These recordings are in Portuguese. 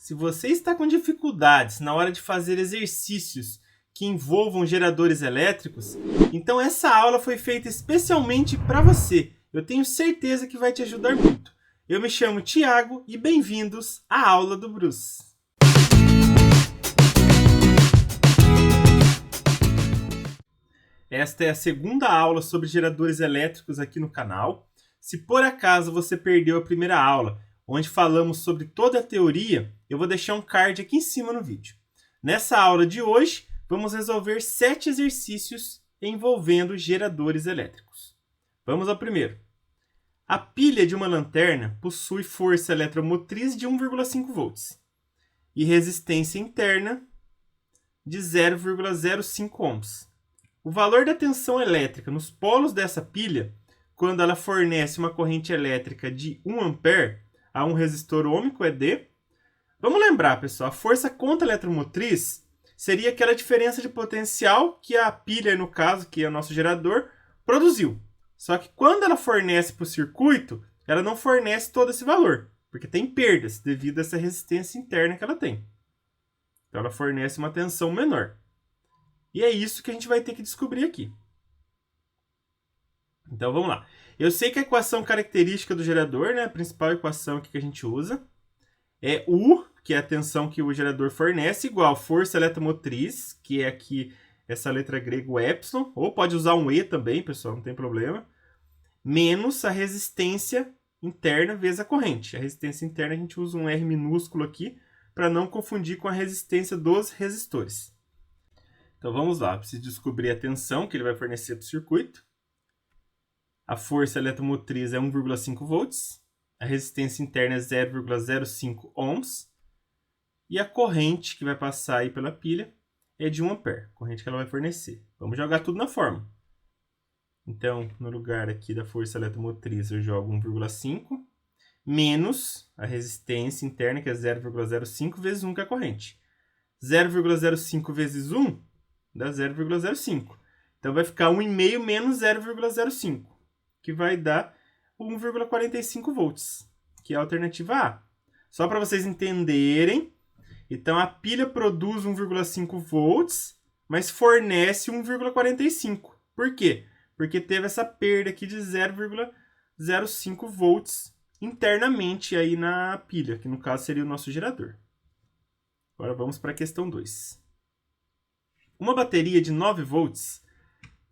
Se você está com dificuldades na hora de fazer exercícios que envolvam geradores elétricos, então essa aula foi feita especialmente para você. Eu tenho certeza que vai te ajudar muito. Eu me chamo Thiago e bem-vindos à aula do Bruce. Esta é a segunda aula sobre geradores elétricos aqui no canal. Se por acaso você perdeu a primeira aula, onde falamos sobre toda a teoria, eu vou deixar um card aqui em cima no vídeo. Nessa aula de hoje, vamos resolver 7 exercícios envolvendo geradores elétricos. Vamos ao primeiro. A pilha de uma lanterna possui força eletromotriz de 1,5 volts e resistência interna de 0,05 ohms. O valor da tensão elétrica nos polos dessa pilha, quando ela fornece uma corrente elétrica de 1 ampere a um resistor ôhmico, é D. Vamos lembrar, pessoal, a força contra-eletromotriz seria aquela diferença de potencial que a pilha, no caso, que é o nosso gerador, produziu. Só que quando ela fornece para o circuito, ela não fornece todo esse valor, porque tem perdas devido a essa resistência interna que ela tem. Então ela fornece uma tensão menor. E é isso que a gente vai ter que descobrir aqui. Então vamos lá. Eu sei que a equação característica do gerador, né, a principal equação que a gente usa, é U, que é a tensão que o gerador fornece, igual força eletromotriz, que é aqui essa letra grega epsilon, ou pode usar um E também, pessoal, não tem problema, menos a resistência interna vezes a corrente. A resistência interna a gente usa um R minúsculo aqui, para não confundir com a resistência dos resistores. Então vamos lá, preciso descobrir a tensão que ele vai fornecer para o circuito. A força eletromotriz é 1,5 volts, a resistência interna é 0,05 ohms e a corrente que vai passar aí pela pilha é de 1 ampere, a corrente que ela vai fornecer. Vamos jogar tudo na fórmula. Então, no lugar aqui da força eletromotriz eu jogo 1,5 menos a resistência interna, que é 0,05 vezes 1, que é a corrente. 0,05 vezes 1 dá 0,05. Então vai ficar 1,5 menos 0,05, que vai dar 1,45 volts, que é a alternativa A. Só para vocês entenderem, então a pilha produz 1,5 volts, mas fornece 1,45. Por quê? Porque teve essa perda aqui de 0,05 volts internamente aí na pilha, que no caso seria o nosso gerador. Agora vamos para a questão 2. Uma bateria de 9 volts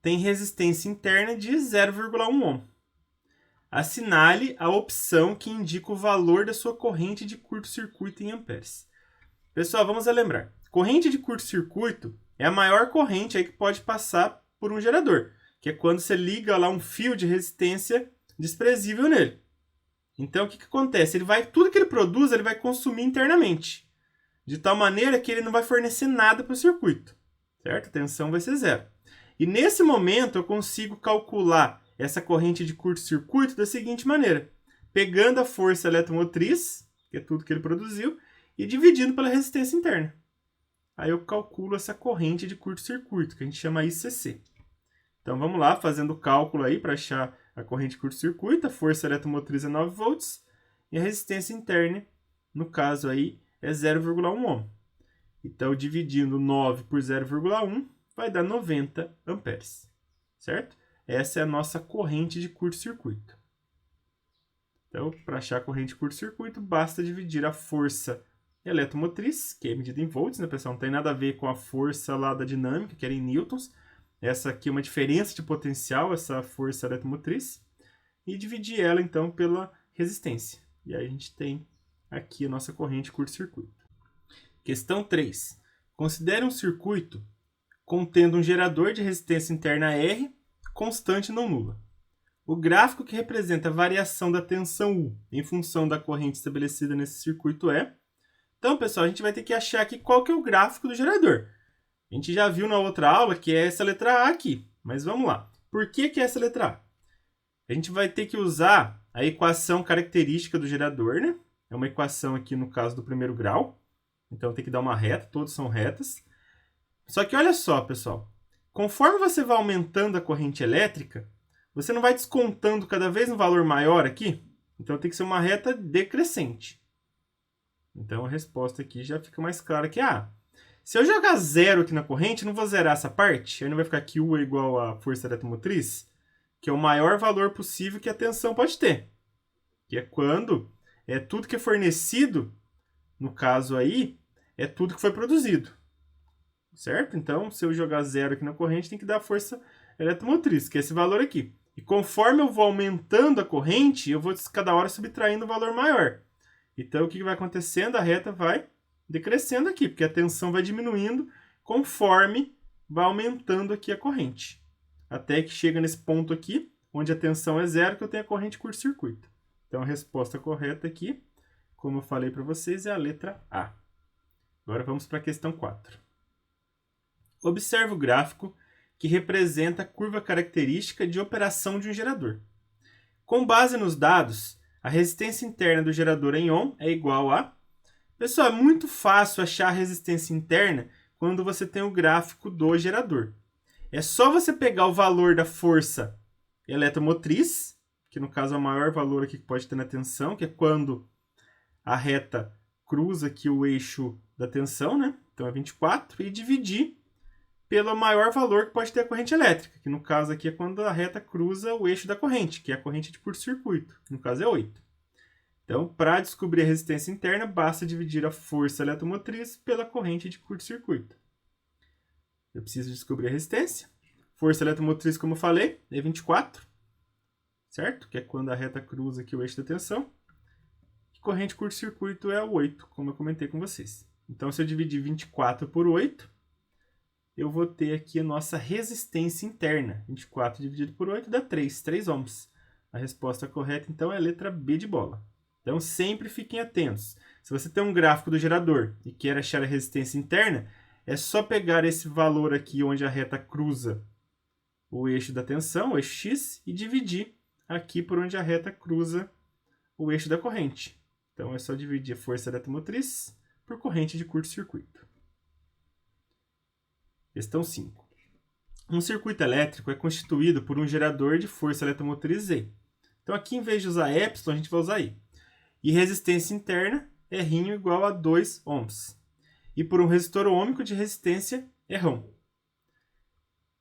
tem resistência interna de 0,1 ohm. Assinale a opção que indica o valor da sua corrente de curto-circuito em amperes. Pessoal, vamos lembrar. Corrente de curto-circuito é a maior corrente aí que pode passar por um gerador, que é quando você liga lá um fio de resistência desprezível nele. Então, o que acontece? Tudo que ele produz, ele vai consumir internamente, de tal maneira que ele não vai fornecer nada para o circuito, certo? A tensão vai ser zero. E nesse momento, eu consigo calcular essa corrente de curto-circuito da seguinte maneira: pegando a força eletromotriz, que é tudo que ele produziu, e dividindo pela resistência interna. Aí eu calculo essa corrente de curto-circuito, que a gente chama ICC. Então vamos lá, fazendo o cálculo aí para achar a corrente de curto-circuito. A força eletromotriz é 9 volts e a resistência interna, no caso aí, é 0,1 ohm. Então, dividindo 9 por 0,1 vai dar 90 amperes, certo? Essa é a nossa corrente de curto-circuito. Então, para achar a corrente de curto-circuito, basta dividir a força eletromotriz, que é medida em volts, né, pessoal? Não tem nada a ver com a força lá da dinâmica, que era em newtons. Essa aqui é uma diferença de potencial, essa força eletromotriz. E dividir ela, então, pela resistência. E aí a gente tem aqui a nossa corrente de curto-circuito. Questão 3. Considere um circuito contendo um gerador de resistência interna R constante não nula. O gráfico que representa a variação da tensão U em função da corrente estabelecida nesse circuito é... Então, pessoal, a gente vai ter que achar aqui qual que é o gráfico do gerador. A gente já viu na outra aula que é essa letra A aqui, mas vamos lá. Por que é essa letra A? A gente vai ter que usar a equação característica do gerador, né? É uma equação aqui no caso do primeiro grau. Então tem que dar uma reta, todos são retas. Só que olha só, pessoal. Conforme você vai aumentando a corrente elétrica, você não vai descontando cada vez um valor maior aqui? Então tem que ser uma reta decrescente. Então a resposta aqui já fica mais clara que se eu jogar 0 aqui na corrente, eu não vou zerar essa parte? Aí não vai ficar que U é igual a força eletromotriz? Que é o maior valor possível que a tensão pode ter. Que é quando tudo que é fornecido, no caso aí, é tudo que foi produzido. Certo? Então, se eu jogar 0 aqui na corrente, tem que dar a força eletromotriz, que é esse valor aqui. E conforme eu vou aumentando a corrente, eu vou cada hora subtraindo um valor maior. Então, o que vai acontecendo? A reta vai decrescendo aqui, porque a tensão vai diminuindo conforme vai aumentando aqui a corrente. Até que chega nesse ponto aqui, onde a tensão é 0, que eu tenho a corrente curto-circuito. Então, a resposta correta aqui, como eu falei para vocês, é a letra A. Agora vamos para a questão 4. Observe o gráfico que representa a curva característica de operação de um gerador. Com base nos dados, a resistência interna do gerador em ohm é igual a... Pessoal, é muito fácil achar a resistência interna quando você tem o gráfico do gerador. É só você pegar o valor da força eletromotriz, que no caso é o maior valor aqui que pode ter na tensão, que é quando a reta cruza aqui o eixo da tensão, né? Então é 24, e dividir pelo maior valor que pode ter a corrente elétrica, que no caso aqui é quando a reta cruza o eixo da corrente, que é a corrente de curto-circuito, que no caso é 8. Então, para descobrir a resistência interna, basta dividir a força eletromotriz pela corrente de curto-circuito. Eu preciso descobrir a resistência. Força eletromotriz, como eu falei, é 24, certo? Que é quando a reta cruza aqui o eixo da tensão. E corrente de curto-circuito é 8, como eu comentei com vocês. Então, se eu dividir 24 por 8, eu vou ter aqui a nossa resistência interna. 24 dividido por 8 dá 3 ohms. A resposta correta, então, é a letra B de bola. Então, sempre fiquem atentos. Se você tem um gráfico do gerador e quer achar a resistência interna, é só pegar esse valor aqui onde a reta cruza o eixo da tensão, o eixo X, e dividir aqui por onde a reta cruza o eixo da corrente. Então, é só dividir a força eletromotriz por corrente de curto-circuito. Questão 5. Um circuito elétrico é constituído por um gerador de força eletromotriz Z. Então, aqui, em vez de usar ε, a gente vai usar I. E resistência interna é R igual a 2 ohms. E por um resistor ôhmico de resistência é Rho.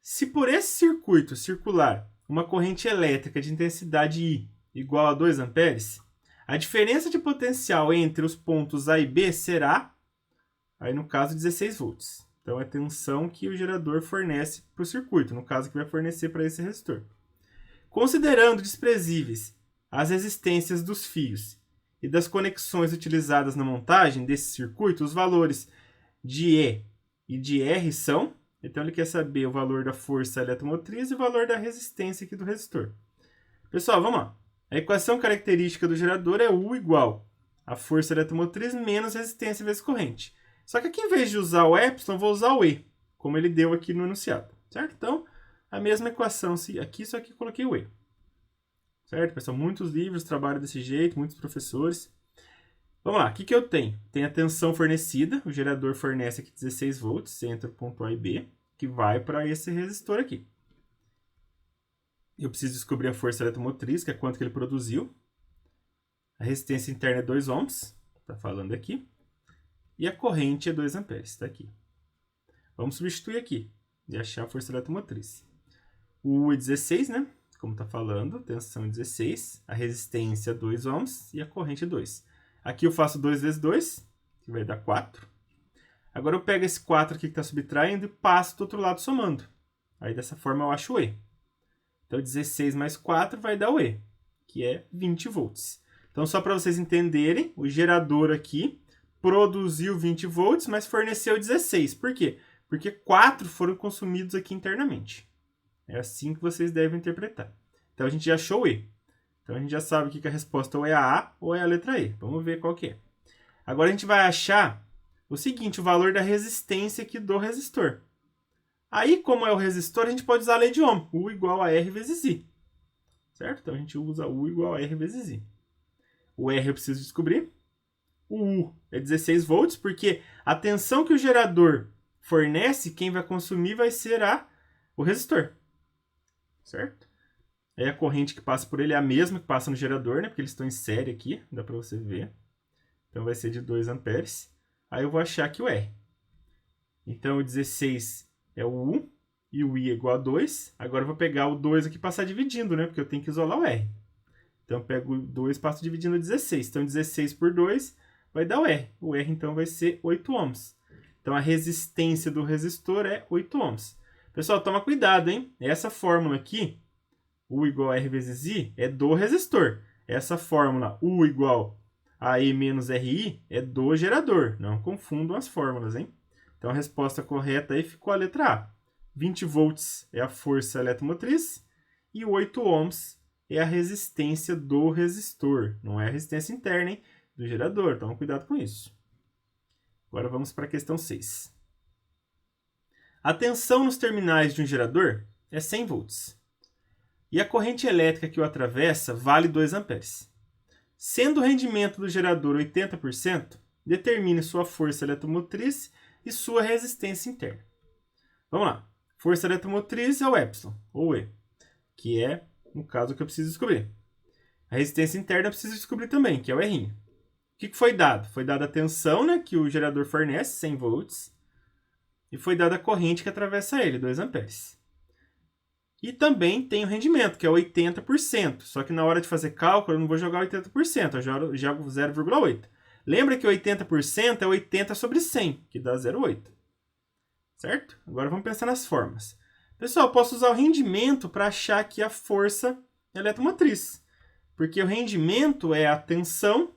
Se por esse circuito circular uma corrente elétrica de intensidade I igual a 2 amperes, a diferença de potencial entre os pontos A e B será, aí no caso, 16 volts. Então, é a tensão que o gerador fornece para o circuito, no caso que vai fornecer para esse resistor. Considerando desprezíveis as resistências dos fios e das conexões utilizadas na montagem desse circuito, os valores de E e de R são... Então, ele quer saber o valor da força eletromotriz e o valor da resistência aqui do resistor. Pessoal, vamos lá. A equação característica do gerador é U igual a força eletromotriz menos resistência vezes corrente. Só que aqui, em vez de usar o ε, eu vou usar o E, como ele deu aqui no enunciado. Certo? Então, a mesma equação aqui, só que coloquei o E. Certo, pessoal? Muitos livros trabalham desse jeito, muitos professores. Vamos lá, o que eu tenho? Tem a tensão fornecida, o gerador fornece aqui 16 volts entre o ponto A e B, que vai para esse resistor aqui. Eu preciso descobrir a força eletromotriz, que é quanto que ele produziu. A resistência interna é 2 ohms, está falando aqui. E a corrente é 2 amperes, está aqui. Vamos substituir aqui e achar a força eletromotriz. O U é 16, né? Como está falando, tensão é 16, a resistência é 2 ohms e a corrente é 2. Aqui eu faço 2 vezes 2, que vai dar 4. Agora eu pego esse 4 aqui que está subtraindo e passo do outro lado somando. Aí dessa forma eu acho o E. Então 16 mais 4 vai dar o E, que é 20 volts. Então só para vocês entenderem, o gerador aqui produziu 20 volts, mas forneceu 16. Por quê? Porque 4 foram consumidos aqui internamente. É assim que vocês devem interpretar. Então a gente já achou o E. Então a gente já sabe que a resposta ou é a A ou é a letra E. Vamos ver qual que é. Agora a gente vai achar o seguinte, o valor da resistência aqui do resistor. Aí, como é o resistor, a gente pode usar a lei de Ohm. U igual a R vezes I. Certo? Então a gente usa U igual a R vezes I. O R eu preciso descobrir. O U é 16 volts, porque a tensão que o gerador fornece, quem vai consumir vai ser o resistor. Certo? Aí a corrente que passa por ele é a mesma que passa no gerador, né? Porque eles estão em série aqui, dá para você ver. Então vai ser de 2 amperes. Aí eu vou achar aqui o R. Então o 16 é o U e o I é igual a 2. Agora eu vou pegar o 2 aqui e passar dividindo, né? Porque eu tenho que isolar o R. Então eu pego o 2 e passo dividindo o 16. Então 16 por 2 vai dar o R. O R então vai ser 8 ohms. Então a resistência do resistor é 8 ohms. Pessoal, toma cuidado, hein? Essa fórmula aqui, U igual a R vezes I, é do resistor. Essa fórmula, U igual a E menos RI, é do gerador. Não confundam as fórmulas, hein? Então a resposta correta aí ficou a letra A. 20 volts é a força eletromotriz e 8 ohms é a resistência do resistor. Não é a resistência interna, hein? Do gerador. Toma cuidado com isso. Agora vamos para a questão 6. A tensão nos terminais de um gerador é 100 volts. E a corrente elétrica que o atravessa vale 2 amperes. Sendo o rendimento do gerador 80%, determine sua força eletromotriz e sua resistência interna. Vamos lá. Força eletromotriz é o epsilon, ou E, que é, no caso, o que eu preciso descobrir. A resistência interna eu preciso descobrir também, que é o R. O que foi dado? Foi dada a tensão, né, que o gerador fornece, 100 volts, e foi dada a corrente que atravessa ele, 2 amperes. E também tem o rendimento, que é 80%. Só que na hora de fazer cálculo, eu não vou jogar 80%, eu jogo 0,8. Lembra que 80% é 80 sobre 100, que dá 0,8. Certo? Agora vamos pensar nas formas. Pessoal, eu posso usar o rendimento para achar aqui a força eletromotriz. Porque o rendimento é a tensão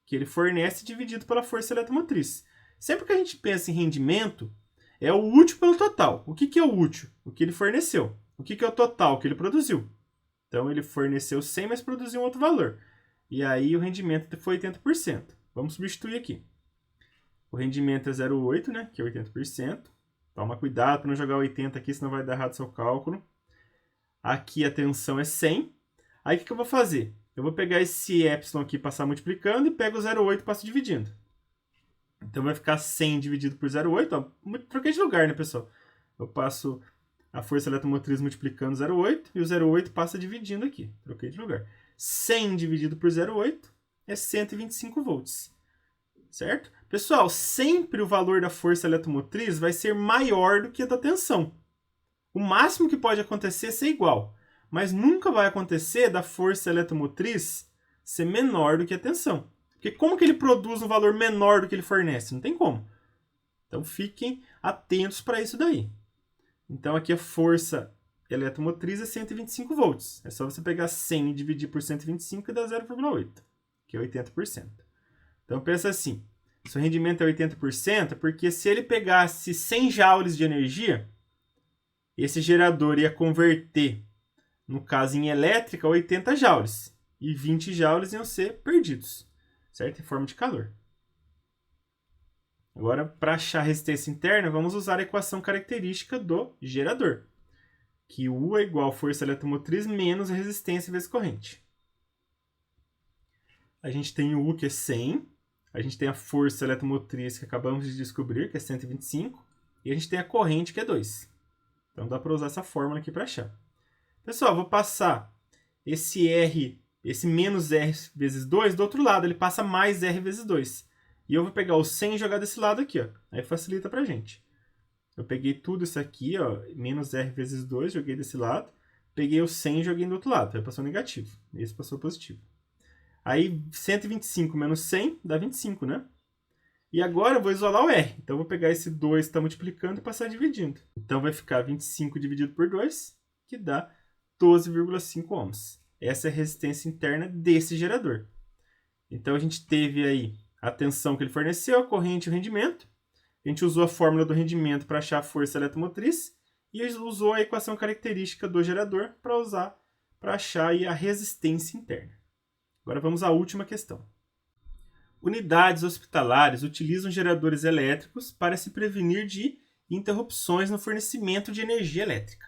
que ele fornece dividido pela força eletromotriz. Sempre que a gente pensa em rendimento, é o útil pelo total. O que é o útil? O que ele forneceu. O que é o total? O que ele produziu. Então, ele forneceu 100, mas produziu um outro valor. E aí, o rendimento foi 80%. Vamos substituir aqui. O rendimento é 0,8, né? Que é 80%. Toma cuidado para não jogar 80 aqui, senão vai dar errado o seu cálculo. Aqui a tensão é 100. Aí, o que eu vou fazer? Eu vou pegar esse epsilon aqui, passar multiplicando, e pego o 0,8 e passo dividindo. Então, vai ficar 100 dividido por 0,8. Ó, troquei de lugar, né, pessoal? Eu passo a força eletromotriz multiplicando 0,8 e o 0,8 passa dividindo aqui. Troquei de lugar. 100 dividido por 0,8 é 125 volts. Certo? Pessoal, sempre o valor da força eletromotriz vai ser maior do que a da tensão. O máximo que pode acontecer é ser igual. Mas nunca vai acontecer da força eletromotriz ser menor do que a tensão. Porque como que ele produz um valor menor do que ele fornece? Não tem como. Então fiquem atentos para isso daí. Então aqui a força eletromotriz é 125 volts. É só você pegar 100 e dividir por 125 e dar 0,8, que é 80%. Então pensa assim, se o rendimento é 80%, porque se ele pegasse 100 joules de energia, esse gerador ia converter, no caso em elétrica, 80 joules. E 20 joules iam ser perdidos, certo? Em forma de calor. Agora, para achar a resistência interna, vamos usar a equação característica do gerador, que U é igual a força eletromotriz menos a resistência vezes corrente. A gente tem o U, que é 100, a gente tem a força eletromotriz que acabamos de descobrir, que é 125, e a gente tem a corrente, que é 2. Então, dá para usar essa fórmula aqui para achar. Pessoal, vou passar esse R, esse menos R vezes 2 do outro lado, ele passa mais R vezes 2. E eu vou pegar o 100 e jogar desse lado aqui, ó. Aí facilita pra gente. Eu peguei tudo isso aqui, ó, menos R vezes 2, joguei desse lado. Peguei o 100 e joguei do outro lado. Aí passou negativo. Esse passou positivo. Aí 125 menos 100 dá 25, né? E agora eu vou isolar o R. Então eu vou pegar esse 2 que está multiplicando e passar dividindo. Então vai ficar 25 dividido por 2, que dá 12,5 ohms. Essa é a resistência interna desse gerador. Então a gente teve aí a tensão que ele forneceu, a corrente e o rendimento. A gente usou a fórmula do rendimento para achar a força eletromotriz e usou a equação característica do gerador para achar aí a resistência interna. Agora vamos à última questão. Unidades hospitalares utilizam geradores elétricos para se prevenir de interrupções no fornecimento de energia elétrica.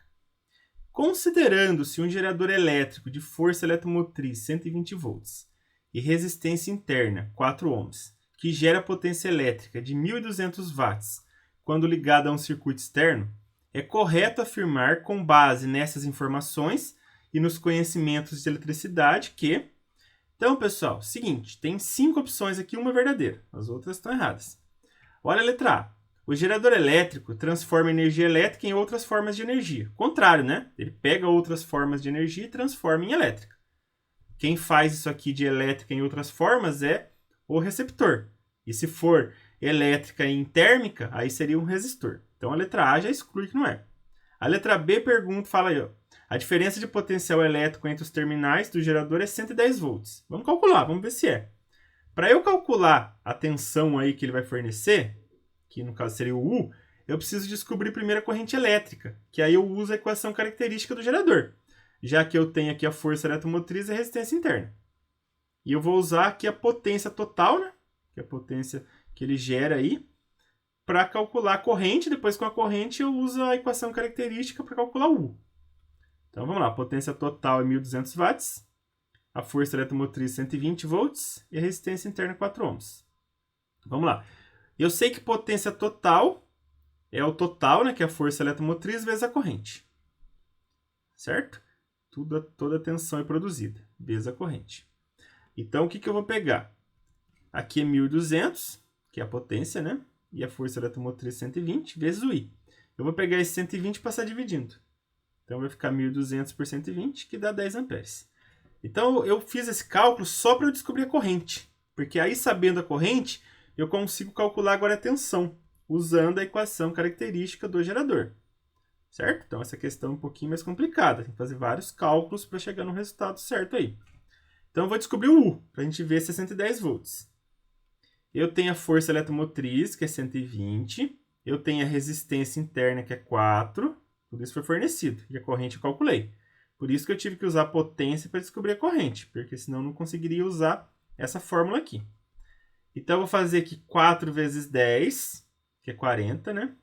Considerando-se um gerador elétrico de força eletromotriz 120 volts e resistência interna 4 ohms, que gera potência elétrica de 1.200 watts quando ligado a um circuito externo, é correto afirmar, com base nessas informações e nos conhecimentos de eletricidade, que Então, pessoal, seguinte, tem 5 opções aqui, uma verdadeira, as outras estão erradas. Olha a letra A. O gerador elétrico transforma energia elétrica em outras formas de energia. Contrário, né? Ele pega outras formas de energia e transforma em elétrica. Quem faz isso aqui de elétrica em outras formas é o receptor. E se for elétrica em térmica, aí seria um resistor. Então a letra A já exclui que não é. A letra B fala aí, ó. A diferença de potencial elétrico entre os terminais do gerador é 110 volts. Vamos calcular, vamos ver se é. Para eu calcular a tensão aí que ele vai fornecer, que no caso seria o U, eu preciso descobrir primeiro a corrente elétrica, que aí eu uso a equação característica do gerador, já que eu tenho aqui a força eletromotriz e a resistência interna. E eu vou usar aqui a potência total, né? Que é a potência que ele gera aí, para calcular a corrente. Depois, com a corrente, eu uso a equação característica para calcular o U. Então, vamos lá. A potência total é 1.200 watts, a força eletromotriz 120 volts e a resistência interna 4 ohms. Vamos lá. Eu sei que potência total é o total, né, que é a força eletromotriz vezes a corrente. Certo? Toda a tensão é produzida vezes a corrente. Então, o que eu vou pegar? Aqui é 1.200, que é a potência, né? E a força eletromotriz 120 vezes o I. Eu vou pegar esse 120 e passar dividindo. Então, vai ficar 1.200 por 120, que dá 10 amperes. Então, eu fiz esse cálculo só para eu descobrir a corrente. Porque aí, sabendo a corrente, eu consigo calcular agora a tensão, usando a equação característica do gerador. Certo? Então, essa questão é um pouquinho mais complicada. Tem que fazer vários cálculos para chegar no resultado certo aí. Então, eu vou descobrir o U, para a gente ver se é 110 volts. Eu tenho a força eletromotriz, que é 120. Eu tenho a resistência interna, que é 4. Tudo isso foi fornecido. E a corrente eu calculei. Por isso que eu tive que usar a potência para descobrir a corrente, porque senão eu não conseguiria usar essa fórmula aqui. Então, eu vou fazer aqui 4 vezes 10, que é 40, né?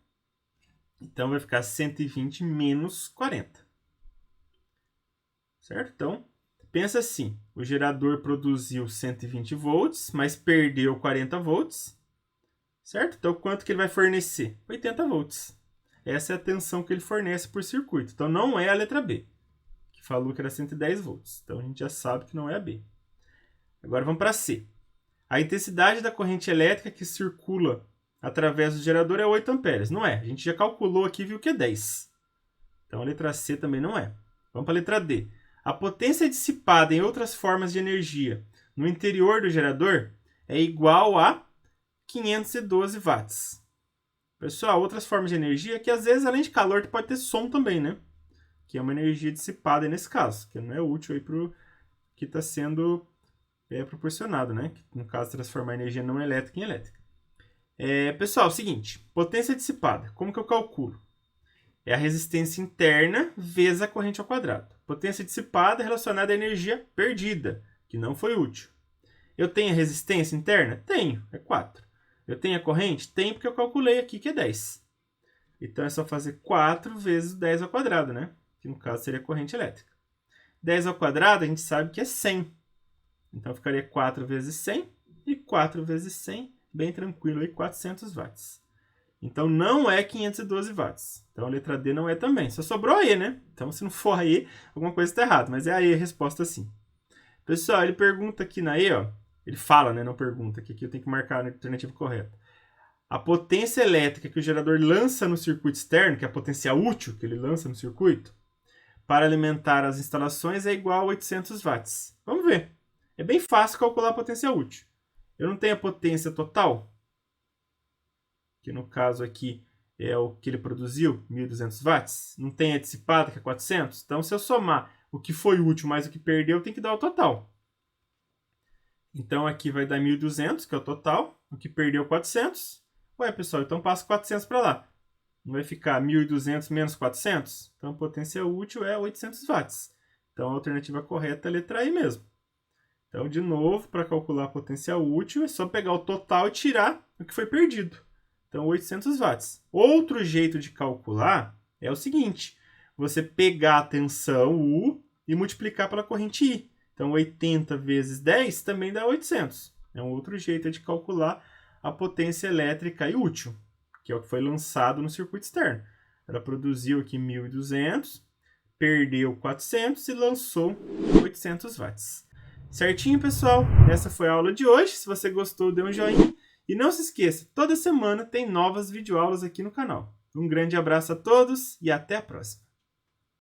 Então, vai ficar 120 menos 40. Certo? Então, pensa assim, o gerador produziu 120 volts, mas perdeu 40 volts, certo? Então, quanto que ele vai fornecer? 80 volts. Essa é a tensão que ele fornece por circuito. Então, não é a letra B, que falou que era 110 volts. Então, a gente já sabe que não é a B. Agora, vamos para C. A intensidade da corrente elétrica que circula através do gerador é 8 amperes. Não é. A gente já calculou aqui e viu que é 10. Então, a letra C também não é. Vamos para a letra D. A potência dissipada em outras formas de energia no interior do gerador é igual a 512 watts. Pessoal, outras formas de energia que às vezes, além de calor, pode ter som também, né? Que é uma energia dissipada nesse caso, que não é útil aí para o que está sendo proporcionado, né? Que, no caso, transformar energia não elétrica em elétrica. Pessoal, é o seguinte, potência dissipada, como que eu calculo? É a resistência interna vezes a corrente ao quadrado. Potência dissipada relacionada à energia perdida, que não foi útil. Eu tenho a resistência interna? Tenho, é 4. Eu tenho a corrente? Tenho, porque eu calculei aqui que é 10. Então é só fazer 4 vezes 10 ao quadrado, né? Que no caso seria a corrente elétrica. 10 ao quadrado a gente sabe que é 100. Então ficaria 4 vezes 100 e 4 vezes 100, bem tranquilo aí, 400 watts. Então, não é 512 watts. Então, a letra D não é também. Só sobrou a E, né? Então, se não for a E, alguma coisa está errada. Mas é a E a resposta sim. Pessoal, ele pergunta aqui na E, ó. Ele fala, né? Não pergunta. Que aqui eu tenho que marcar a alternativa correta. A potência elétrica que o gerador lança no circuito externo, que é a potência útil que ele lança no circuito, para alimentar as instalações é igual a 800 watts. Vamos ver. É bem fácil calcular a potência útil. Eu não tenho a potência total, que no caso aqui é o que ele produziu, 1.200 watts. Não tem a dissipada, que é 400. Então, se eu somar o que foi útil mais o que perdeu, tem que dar o total. Então, aqui vai dar 1.200, que é o total. O que perdeu, 400. Ué, pessoal, então passa 400 para lá. Não vai ficar 1.200 menos 400? Então, a potência útil é 800 watts. Então, a alternativa correta é a letra I mesmo. Então, de novo, para calcular a potência útil, é só pegar o total e tirar o que foi perdido. Então, 800 watts. Outro jeito de calcular é o seguinte. Você pegar a tensão U e multiplicar pela corrente I. Então, 80 vezes 10 também dá 800. É um outro jeito de calcular a potência elétrica e útil, que é o que foi lançado no circuito externo. Ela produziu aqui 1.200, perdeu 400 e lançou 800 watts. Certinho, pessoal? Essa foi a aula de hoje. Se você gostou, dê um joinha. E não se esqueça, toda semana tem novas videoaulas aqui no canal. Um grande abraço a todos e até a próxima.